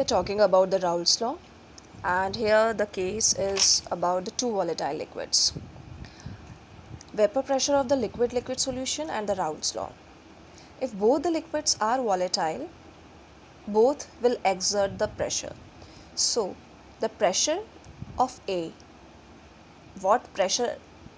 are talking about the Raoult's law, and here the case is about the two volatile liquids. Vapor pressure of the liquid solution and the Raoult's law. If both the liquids are volatile, both will exert the pressure. So, the pressure of A, what pressure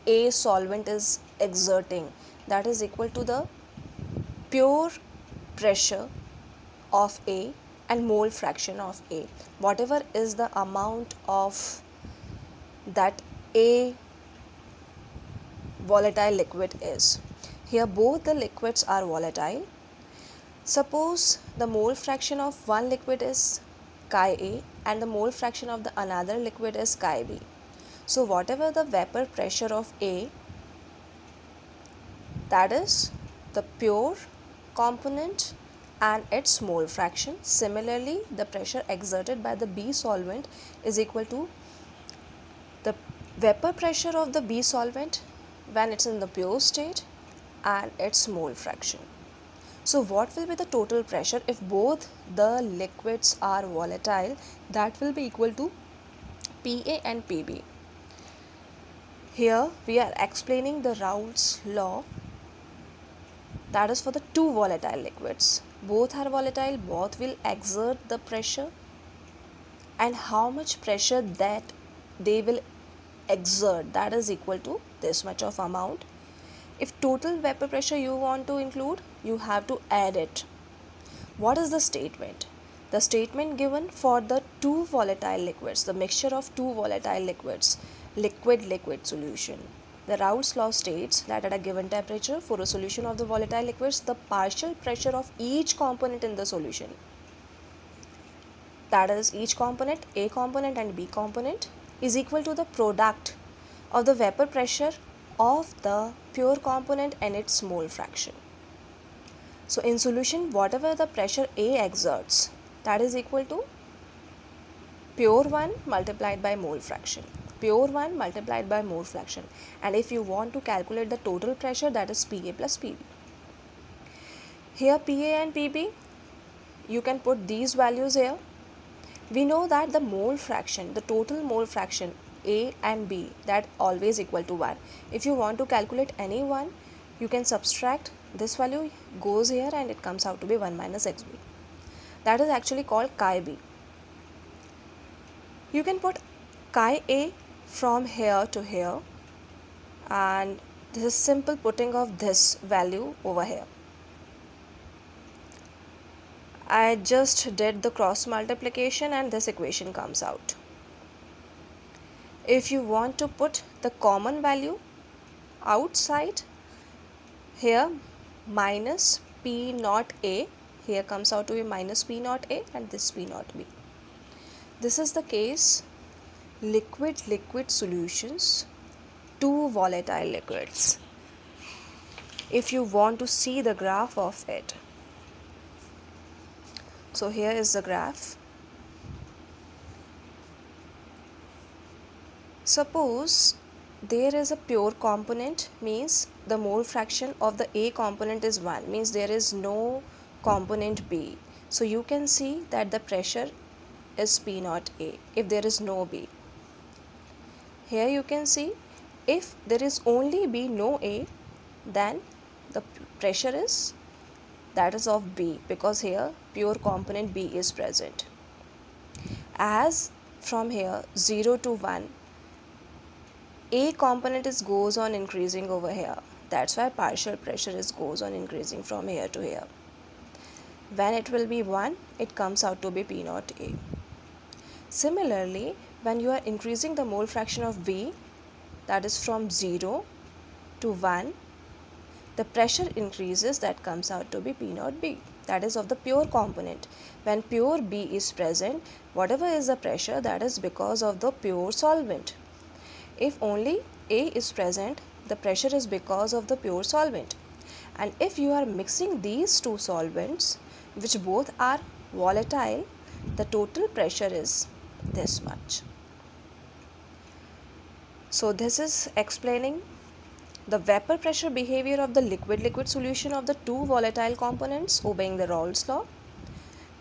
A solvent is exerting, that is equal to the pure pressure of A and mole fraction of A. Whatever is the amount of that A volatile liquid is. Here both the liquids are volatile. Suppose the mole fraction of one liquid is chi A and the mole fraction of the another liquid is chi B. So whatever the vapor pressure of A, that is the pure component and its mole fraction. Similarly, the pressure exerted by the B solvent is equal to the vapor pressure of the B solvent when it's in the pure state and its mole fraction. So what will be the total pressure if both the liquids are volatile? That will be equal to PA and PB. Here we are explaining the Raoult's law, that is for the two volatile liquids. Both are volatile, both will exert the pressure, and how much pressure that they will exert, that is equal to this much of amount. If total vapor pressure you want to include, you have to add it. What is the statement? The statement given for the two volatile liquids, the mixture of two volatile liquids, liquid solution. The Raoult's law states that at a given temperature, for a solution of the volatile liquids, the partial pressure of each component in the solution, that is each component, A component and B component, is equal to the product of the vapor pressure of the pure component and its mole fraction. So in solution, whatever the pressure A exerts, that is equal to pure one multiplied by mole fraction, pure one multiplied by mole fraction. And if you want to calculate the total pressure, that is PA plus PB. Here PA and PB, you can put these values here. We know that the mole fraction, the total mole fraction A and B, that always equal to 1. If you want to calculate any one, you can subtract this value, goes here, and it comes out to be 1 minus xb. That is actually called chi B. You can put chi A from here to here, and this is simple putting of this value over here. I just did the cross multiplication and this equation comes out. If you want to put the common value outside, here minus P naught A, here comes out to be minus P naught A and this P naught B. This is the case liquid solutions, two volatile liquids. If you want to see the graph of it, so here is the graph. Suppose there is a pure component, means the mole fraction of the A component is 1, means there is no component B. So you can see that the pressure is P naught A if there is no B. Here you can see if there is only B, no A, then the pressure is, that is of B, because here pure component B is present. As from here 0 to 1, A component goes on increasing over here. That's why partial pressure goes on increasing from here to here. When it will be 1, it comes out to be P naught A. Similarly, when you are increasing the mole fraction of B, that is from 0 to 1, the pressure increases, that comes out to be P naught B, that is of the pure component. When pure B is present, whatever is the pressure, that is because of the pure solvent. If only A is present, the pressure is because of the pure solvent. And if you are mixing these two solvents, which both are volatile, the total pressure is this much. So this is explaining the vapor pressure behavior of the liquid solution of the two volatile components obeying the Raoult's law.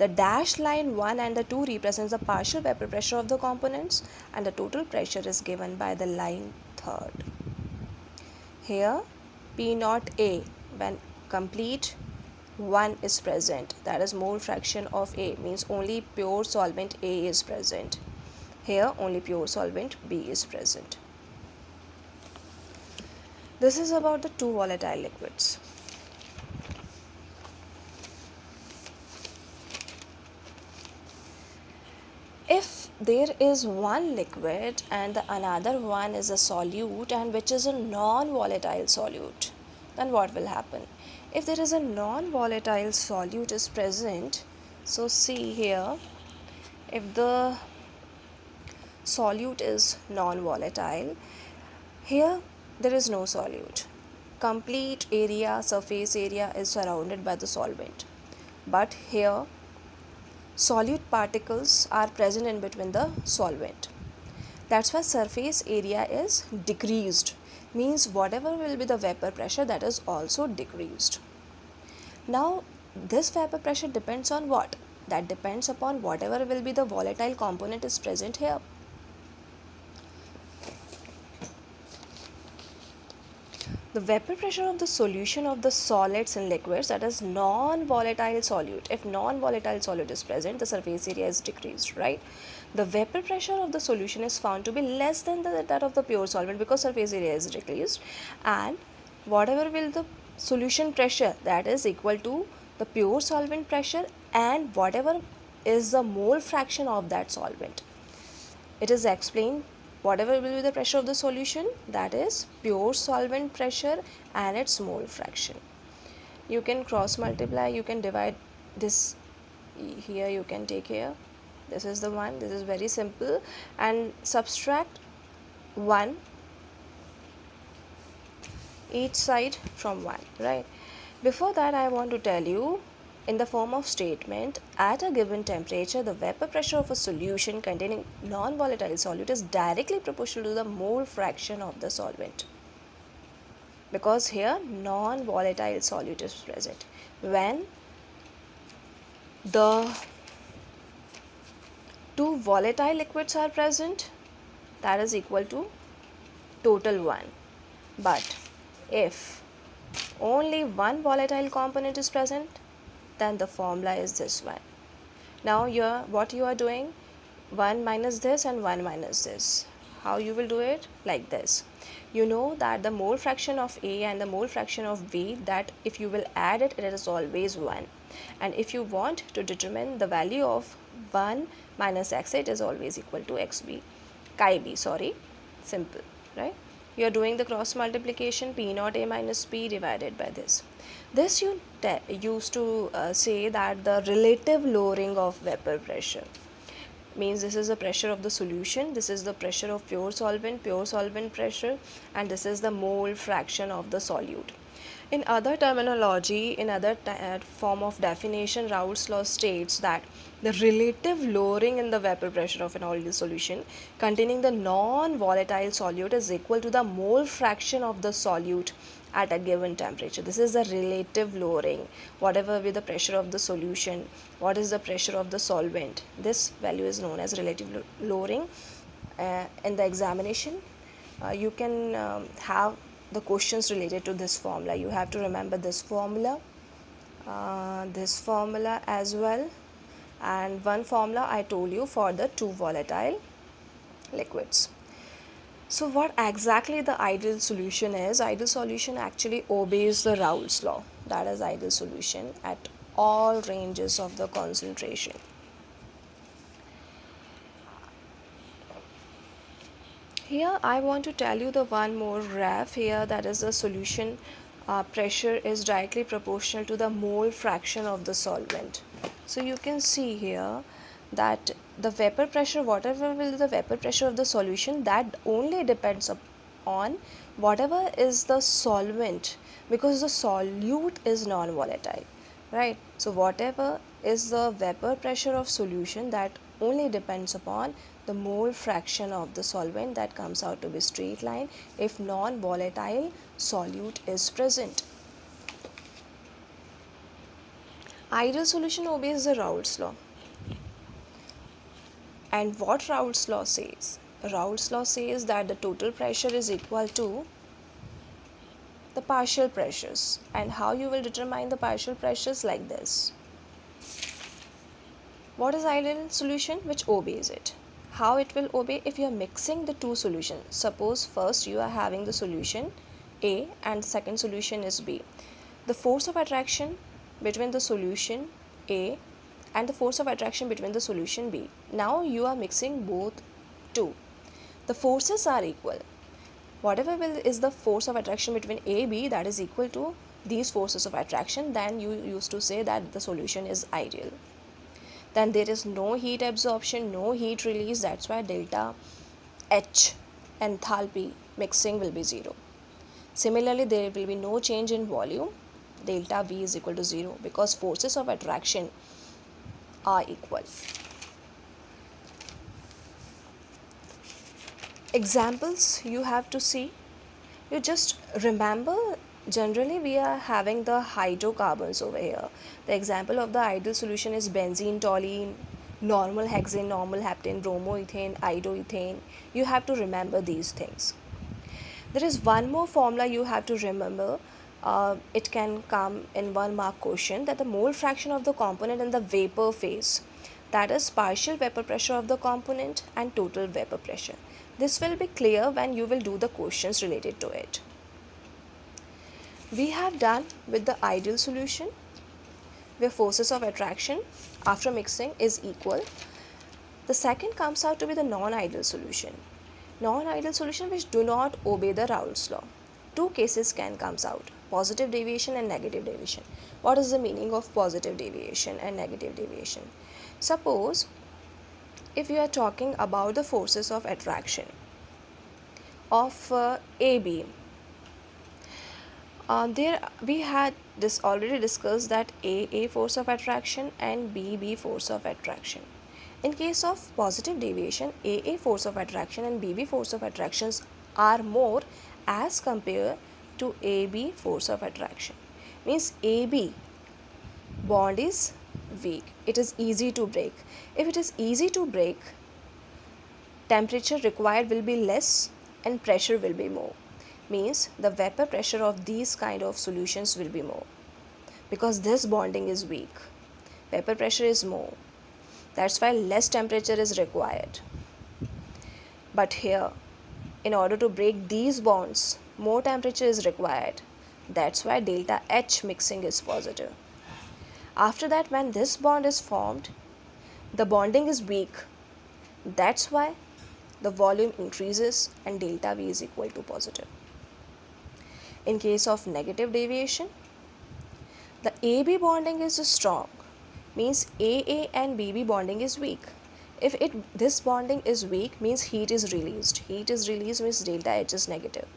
The dashed line 1 and the 2 represents the partial vapor pressure of the components, and the total pressure is given by the line third. Here P naught A, when complete 1 is present, that is mole fraction of A, means only pure solvent A is present. Here only pure solvent B is present. This is about the two volatile liquids. If there is one liquid and the another one is a solute and which is a non-volatile solute, then what will happen? If there is a non-volatile solute is present, so see here, if the solute is non-volatile, here there is no solute. Complete area, surface area is surrounded by the solvent. But here solute particles are present in between the solvent. That's why surface area is decreased, means whatever will be the vapor pressure, that is also decreased. Now this vapor pressure depends on what? That depends upon whatever will be the volatile component is present here. The vapor pressure of the solution of the solids and liquids, that is non-volatile solute. If non-volatile solute is present, the surface area is decreased, right? The vapor pressure of the solution is found to be less than that of the pure solvent because surface area is decreased, and whatever will the solution pressure, that is equal to the pure solvent pressure and whatever is the mole fraction of that solvent. It is explained whatever will be the pressure of the solution, that is pure solvent pressure and its mole fraction. You can cross multiply, you can divide this here, you can take here, this is the one, this is very simple, and subtract 1 each side from 1, right? Before that, I want to tell you, in the form of statement, at a given temperature, the vapor pressure of a solution containing non-volatile solute is directly proportional to the mole fraction of the solvent. Because here non-volatile solute is present. When the two volatile liquids are present, that is equal to total 1. But if only one volatile component is present, then the formula is this one. Now what you are doing, 1 minus this and 1 minus this. How you will do it? Like this. You know that the mole fraction of A and the mole fraction of B, that if you will add it, it is always 1. And if you want to determine the value of 1 minus x, it is always equal to xb, chi b, sorry, simple, right? You are doing the cross multiplication, P naught A minus P divided by this. This you used to say that the relative lowering of vapor pressure, means this is the pressure of the solution, this is the pressure of pure solvent pressure, and this is the mole fraction of the solute. In other terminology, in other form of definition, Raoult's law states that the relative lowering in the vapor pressure of an oily solution containing the non-volatile solute is equal to the mole fraction of the solute at a given temperature. This is the relative lowering. Whatever be the pressure of the solution, what is the pressure of the solvent, this value is known as relative lowering. In the examination, you can have the questions related to this formula. You have to remember this formula as well, and one formula I told you for the two volatile liquids. So what exactly the ideal solution is? Ideal solution actually obeys the Raoult's law. That is ideal solution at all ranges of the concentration. Here I want to tell you the one more graph here, that is the solution pressure is directly proportional to the mole fraction of the solvent. So you can see here that the vapor pressure, whatever will be the vapor pressure of the solution, that only depends on whatever is the solvent, because the solute is non-volatile, right? So whatever is the vapor pressure of solution, that only depends upon the mole fraction of the solvent, that comes out to be straight line if non-volatile solute is present. Ideal solution obeys the Raoult's law. And what Raoult's law says? Raoult's law says that the total pressure is equal to the partial pressures. And how you will determine the partial pressures? Like this. What is ideal solution? Which obeys it. How it will obey? If you are mixing the two solutions. Suppose first you are having the solution A and second solution is B. The force of attraction between the solution A and the force of attraction between the solution B. Now you are mixing both two. The forces are equal. Whatever is the force of attraction between A, B, that is equal to these forces of attraction, then you used to say that the solution is ideal. Then there is no heat absorption, no heat release, that's why delta H enthalpy mixing will be 0. Similarly, there will be no change in volume, delta V is equal to 0 because forces of attraction are equal. Examples you have to see. You just remember, generally we are having the hydrocarbons over here. The example of the ideal solution is benzene, toluene, normal hexane, normal heptane, bromoethane, iodoethane. You have to remember these things. There is one more formula you have to remember. It can come in 1 mark question, that the mole fraction of the component in the vapor phase, that is partial vapor pressure of the component and total vapor pressure. This will be clear when you will do the questions related to it. We have done with the ideal solution where forces of attraction after mixing is equal. The second comes out to be the non-ideal solution. Non-ideal solution which do not obey the Raoult's law. Two cases can comes out, positive deviation and negative deviation. What is the meaning of positive deviation and negative deviation? Suppose if you are talking about the forces of attraction of AB, there we had already discussed that A force of attraction and B force of attraction. In case of positive deviation, A force of attraction and B force of attractions are more as compared to AB force of attraction. Means AB bond is weak, it is easy to break. If it is easy to break, temperature required will be less and pressure will be more. Means the vapor pressure of these kind of solutions will be more because this bonding is weak. Vapor pressure is more. That's why less temperature is required. But here, in order to break these bonds, more temperature is required. That's why delta H mixing is positive. After that, when this bond is formed, the bonding is weak. That's why the volume increases and delta V is equal to positive. In case of negative deviation, the AB bonding is strong. Means AA and BB bonding is weak. If this bonding is weak, means heat is released. Heat is released means delta H is negative.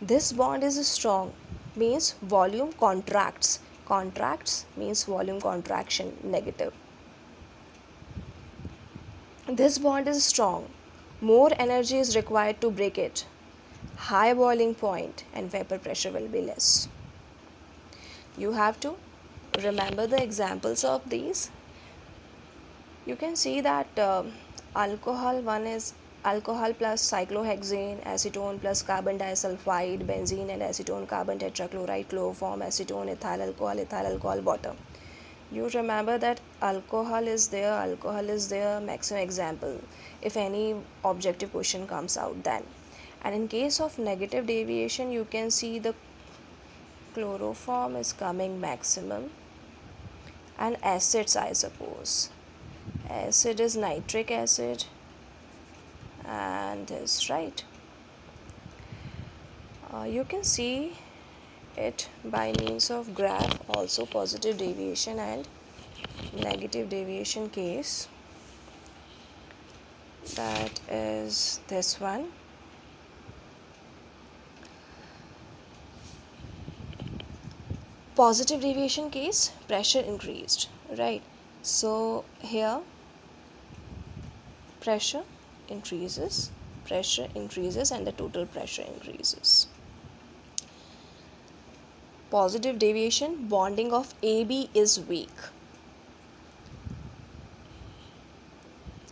This bond is strong, means volume contracts. Contracts means volume contraction, negative. This bond is strong. More energy is required to break it. High boiling point and vapor pressure will be less. You have to remember the examples of these. You can see that alcohol, one is alcohol plus cyclohexane, acetone plus carbon disulfide, benzene and acetone, carbon tetrachloride, chloroform, acetone, ethyl alcohol, water. You remember that alcohol is there, maximum example if any objective question comes out then. And in case of negative deviation, you can see the chloroform is coming maximum and acids, I suppose. Acid is nitric acid and this, right? You can see it by means of graph also, positive deviation and negative deviation case, that is this one. Positive deviation case, pressure increased, right? So here pressure increases and the total pressure increases. Positive deviation, bonding of AB is weak.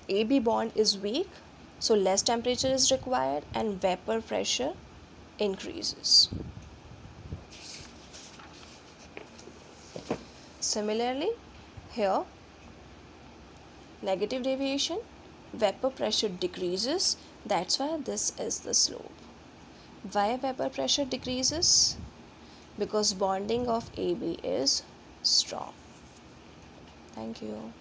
AB bond is weak, so less temperature is required and vapor pressure increases. Similarly, here negative deviation, vapor pressure decreases, that's why this is the slope. Why vapor pressure decreases? Because bonding of AB is strong. Thank you.